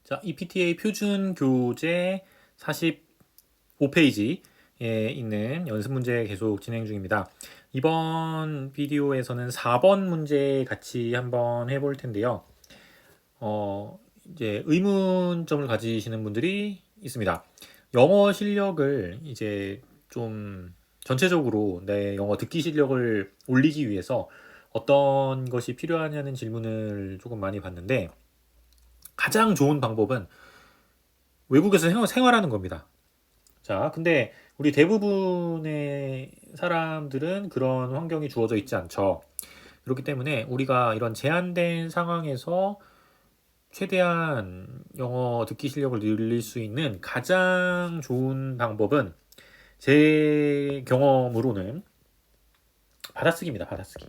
자, EPTA 표준 교재 45페이지에 있는 연습 문제 계속 진행 중입니다. 이번 비디오에서는 4번 문제 같이 한번 해볼 텐데요. 이제 의문점을 가지시는 분들이 있습니다. 영어 실력을 이제 좀 전체적으로 내 영어 듣기 실력을 올리기 위해서 어떤 것이 필요하냐는 질문을 조금 많이 받는데 가장 좋은 방법은 외국에서 생활하는 겁니다. 자, 근데 우리 대부분의 사람들은 그런 환경이 주어져 있지 않죠. 그렇기 때문에 우리가 이런 제한된 상황에서 최대한 영어 듣기 실력을 늘릴 수 있는 가장 좋은 방법은 제 경험으로는 받아쓰기입니다. 받아쓰기.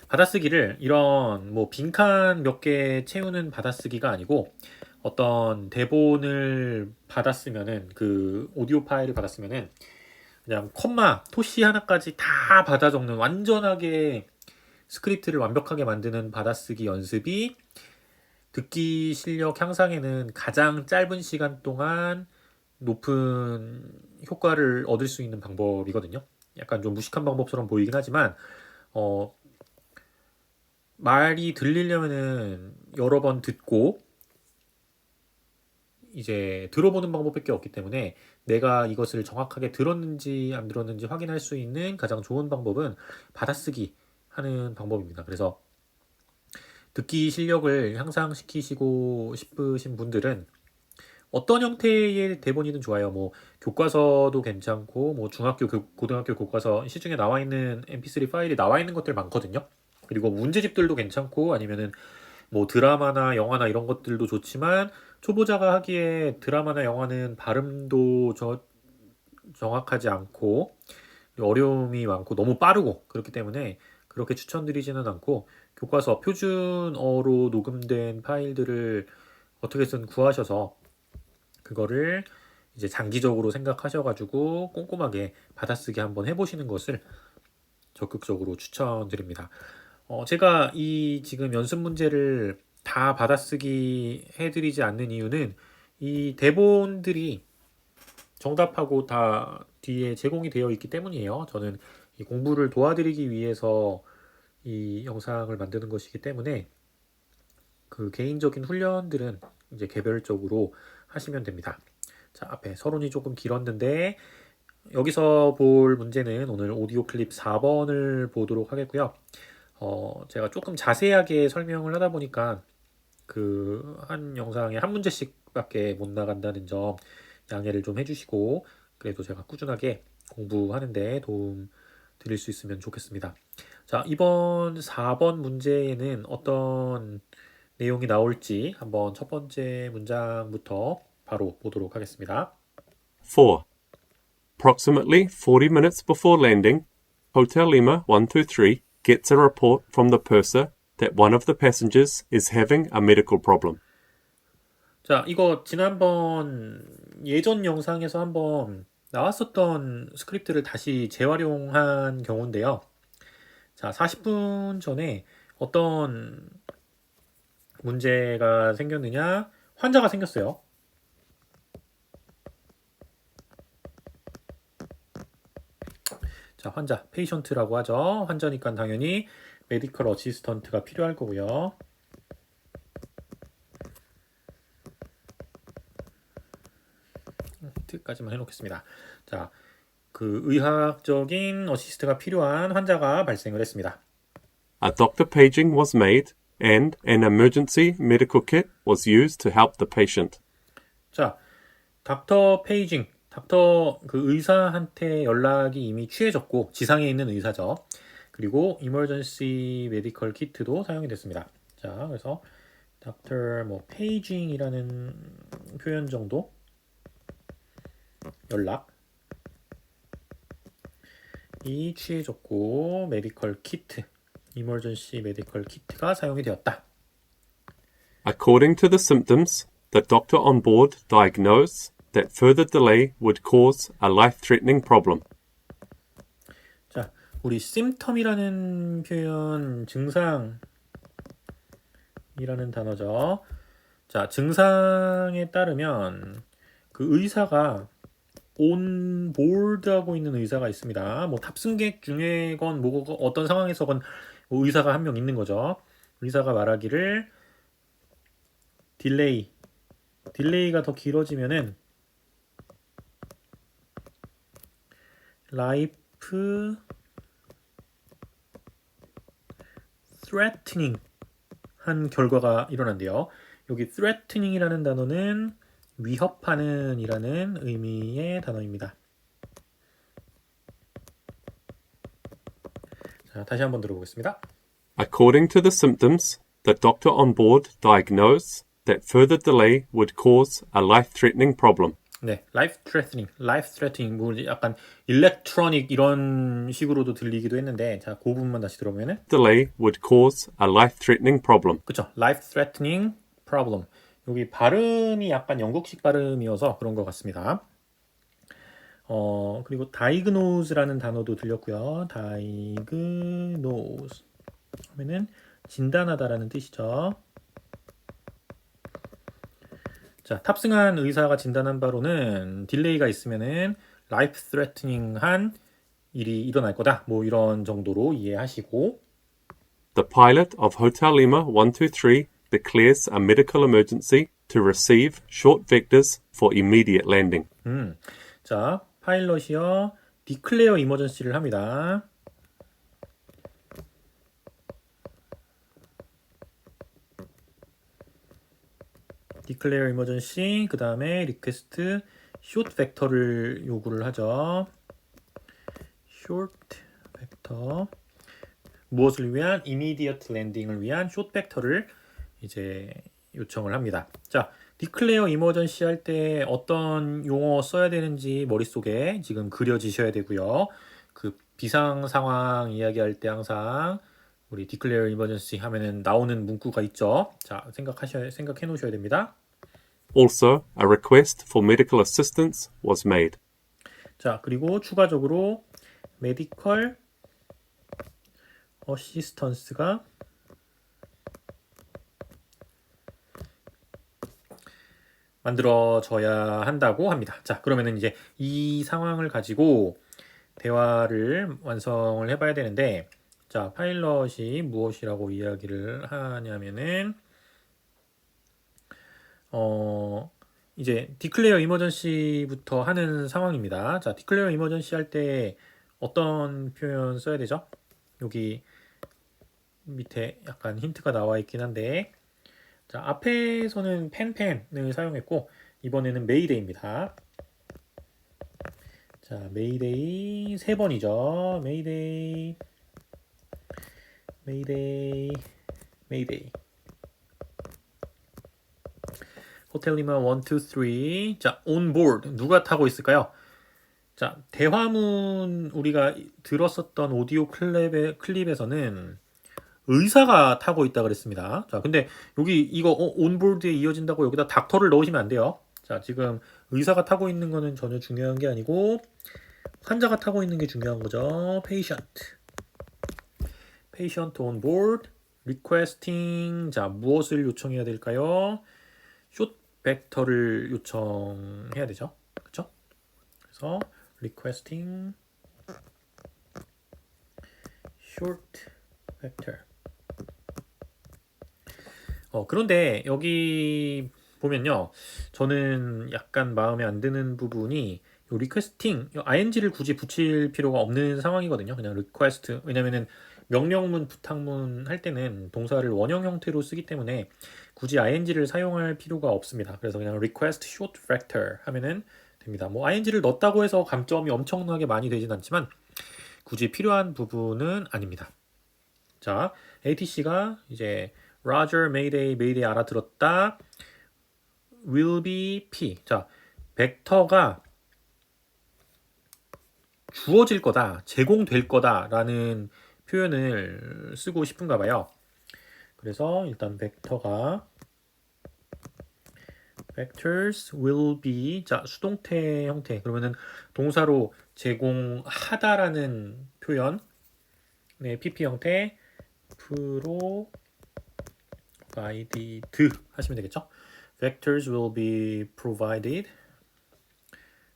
받아쓰기를 이런 뭐 빈칸 몇 개 채우는 받아쓰기가 아니고 어떤 대본을 받았으면은 그 오디오 파일을 받았으면은 그냥 콤마, 토시 하나까지 다 받아 적는 완전하게 스크립트를 완벽하게 만드는 받아쓰기 연습이 듣기 실력 향상에는 가장 짧은 시간 동안 높은 효과를 얻을 수 있는 방법이거든요. 약간 좀 무식한 방법처럼 보이긴 하지만 어, 말이 들리려면은 여러 번 듣고 이제 들어보는 방법밖에 없기 때문에 내가 이것을 정확하게 들었는지 안 들었는지 확인할 수 있는 가장 좋은 방법은 받아쓰기 하는 방법입니다. 그래서 듣기 실력을 향상시키시고 싶으신 분들은 어떤 형태의 대본이든 좋아요. 뭐 교과서도 괜찮고 뭐 중학교, 고등학교 교과서 시중에 나와 있는 MP3 파일이 나와 있는 것들 많거든요. 그리고 문제집들도 괜찮고 아니면은 뭐 드라마나 영화나 이런 것들도 좋지만 초보자가 하기에 드라마나 영화는 발음도 정확하지 않고 어려움이 많고 너무 빠르고 그렇기 때문에 그렇게 추천드리지는 않고 교과서 표준어로 녹음된 파일들을 어떻게든 구하셔서 그거를 이제 장기적으로 생각하셔가지고 꼼꼼하게 받아쓰기 한번 해보시는 것을 적극적으로 추천드립니다. 제가 이 지금 연습 문제를 다 받아쓰기 해드리지 않는 이유는 이 대본들이 정답하고 다 뒤에 제공이 되어 있기 때문이에요. 저는 이 공부를 도와드리기 위해서 이 영상을 만드는 것이기 때문에 그 개인적인 훈련들은 이제 개별적으로 하시면 됩니다. 자, 앞에 서론이 조금 길었는데 여기서 볼 문제는 오늘 오디오 클립 4번을 보도록 하겠고요. 제가 조금 자세하게 설명을 하다 보니까 그 한 영상에 한 문제씩밖에 못 나간다는 점 양해를 좀 해주시고 그래도 제가 꾸준하게 공부하는데 도움 드릴 수 있으면 좋겠습니다. 자, 이번 4번 문제에는 어떤 내용이 나올지 한번 첫 번째 문장부터 바로 보도록 하겠습니다. 4. Approximately 40 minutes before landing, Hotel Lima 123 gets a report from the purser that one of the passengers is having a medical problem. 자, 이거 지난번 예전 영상에서 한번 나왔었던 스크립트를 다시 재활용한 경우인데요. 자, 40분 전에 어떤 문제가 생겼느냐? 환자가 생겼어요. 자, 환자, 페이션트라고 하죠. 환자니까 당연히 메디컬 어시스턴트가 필요할 거고요. 힌트까지만 해놓겠습니다. 자, 그 의학적인 어시스트가 필요한 환자가 발생을 했습니다. A doctor paging was made and an emergency medical kit was used to help the patient. 자, 닥터 페이징, 닥터 그 의사한테 연락이 이미 취해졌고 지상에 있는 의사죠. 그리고 이머전시 메디컬 키트도 사용이 됐습니다. 자, 그래서 닥터 뭐 페이징이라는 표현 정도 연락이 취해졌고 메디컬 키트, 이머전시 메디컬 키트가 사용이 되었다. According to the symptoms, the doctor on board diagnosed that further delay would cause a life-threatening problem. 자, 우리 심텀이라는 표현 증상 이라는 단어죠. 자, 증상에 따르면 그 의사가 온보드하고 있는 의사가 있습니다. 뭐 탑승객 중에건 뭐 어떤 상황에서건 뭐 의사가 한 명 있는 거죠. 의사가 말하기를 딜레이가 더 길어지면은 라이프 threatening 한 결과가 일어난대요. 여기 threatening이라는 단어는 위협하는 이라는 의미의 단어입니다. 자, 다시 한번 들어보겠습니다. According to the symptoms, the doctor on board diagnosed that further delay would cause a life-threatening problem. 네, life threatening, 뭐 약간 electronic 이런 식으로도 들리기도 했는데, 자, 그 부분만 다시 들어보면은, Delay would cause a life-threatening problem. 그쵸, life threatening problem. 여기 발음이 약간 영국식 발음이어서 그런 것 같습니다. 그리고 diagnose라는 단어도 들렸고요. diagnose 하면은 진단하다라는 뜻이죠. 자, 탑승한 의사가 진단한 바로는 딜레이가 있으면은 라이프 스트레트닝한 일이 일어날 거다. 뭐 이런 정도로 이해하시고 The pilot of Hotel Lima 123 declares a medical emergency to receive short vectors for immediate landing. 자, 파일럿이요. declare emergency를 합니다. declare emergency 그 다음에 request short vector를 요구를 하죠. short vector 무엇을 위한 immediate landing을 위한 short vector를 이제 요청을 합니다. 자, declare emergency 할 때 어떤 용어 써야 되는지 머릿속에 지금 그려지셔야 되고요. 그 비상 상황 이야기할 때 항상 우리 declare emergency 하면은 나오는 문구가 있죠. 자, 생각해 놓으셔야 됩니다. Also, a request for medical assistance was made. 자, 그리고 추가적으로 medical assistance가 만들어져야 한다고 합니다. 자, 그러면은 이제 이 상황을 가지고 대화를 완성을 해봐야 되는데, 자, 파일럿이 무엇이라고 이야기를 하냐면은, 이제 declare emergency부터 하는 상황입니다. 자, declare emergency 할 때 어떤 표현 써야 되죠? 여기 밑에 약간 힌트가 나와 있긴 한데, 자, 앞에서는 펜펜을 사용했고, 이번에는 메이데이입니다. 자, 메이데이 3번이죠. 메이데이. 호텔 리마 1, 2, 3. 자, on board. 누가 타고 있을까요? 자, 대화문 우리가 들었었던 오디오 클립에서는 의사가 타고 있다 그랬습니다. 자, 근데 여기 이거 온보드에 이어진다고 여기다 닥터를 넣으시면 안 돼요. 자, 지금 의사가 타고 있는 거는 전혀 중요한 게 아니고 환자가 타고 있는 게 중요한 거죠. patient on board requesting. 자, 무엇을 요청해야 될까요? short vector를 요청해야 되죠. 그렇죠? 그래서 requesting short vector. 그런데 여기 보면요. 저는 약간 마음에 안 드는 부분이 요 requesting, ing를 굳이 붙일 필요가 없는 상황이거든요. 그냥 request. 왜냐면은 명령문, 부탁문 할 때는 동사를 원형 형태로 쓰기 때문에 굳이 ing를 사용할 필요가 없습니다. 그래서 그냥 request short vector 하면은 됩니다. 뭐 ing를 넣었다고 해서 감점이 엄청나게 많이 되진 않지만 굳이 필요한 부분은 아닙니다. 자, ATC가 이제 Roger, Mayday 알아들었다. Will be P. 자, 벡터가 주어질 거다, 제공될 거다라는 표현을 쓰고 싶은가 봐요. 그래서 일단 벡터가 vectors will be. 자, 수동태 형태. 그러면은 동사로 제공하다라는 표현. 네, PP 형태. provided 하시면 되겠죠. Vectors will be provided.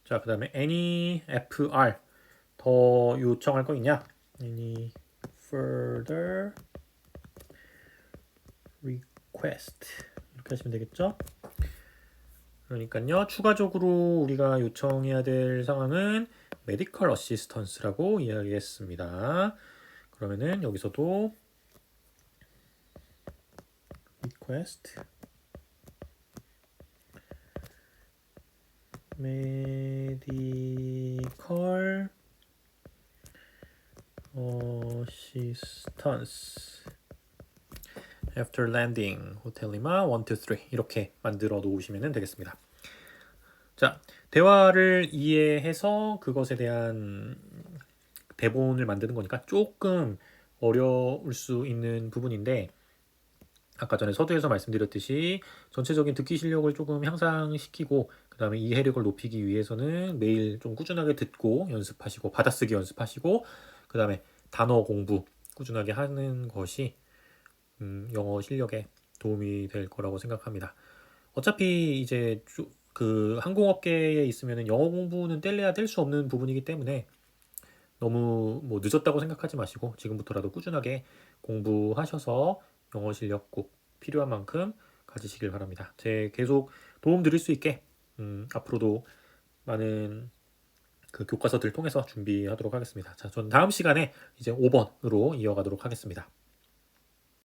자, 그 다음에 any fr 더 요청할 거 있냐? Any further request 이렇게 하시면 되겠죠. 그러니까요, 추가적으로 우리가 요청해야 될 상황은 medical assistance라고 이야기했습니다. 그러면은 여기서도 request medical assistance after landing 호텔 리마 1, 2, 3 이렇게 만들어 놓으시면 되겠습니다. 자, 대화를 이해해서 그것에 대한 대본을 만드는 거니까 조금 어려울 수 있는 부분인데 아까 전에 서두에서 말씀드렸듯이 전체적인 듣기 실력을 조금 향상시키고 그 다음에 이해력을 높이기 위해서는 매일 좀 꾸준하게 듣고 연습하시고 받아쓰기 연습하시고 그 다음에 단어 공부 꾸준하게 하는 것이 영어 실력에 도움이 될 거라고 생각합니다. 어차피 이제 그 항공업계에 있으면 영어 공부는 뗄래야 뗄 수 없는 부분이기 때문에 너무 뭐 늦었다고 생각하지 마시고 지금부터라도 꾸준하게 공부하셔서 영어 실력 꼭 필요한 만큼 가지시길 바랍니다. 제 계속 도움 드릴 수 있게 앞으로도 많은 그 교과서들 통해서 준비하도록 하겠습니다. 자, 전 다음 시간에 이제 5번으로 이어가도록 하겠습니다.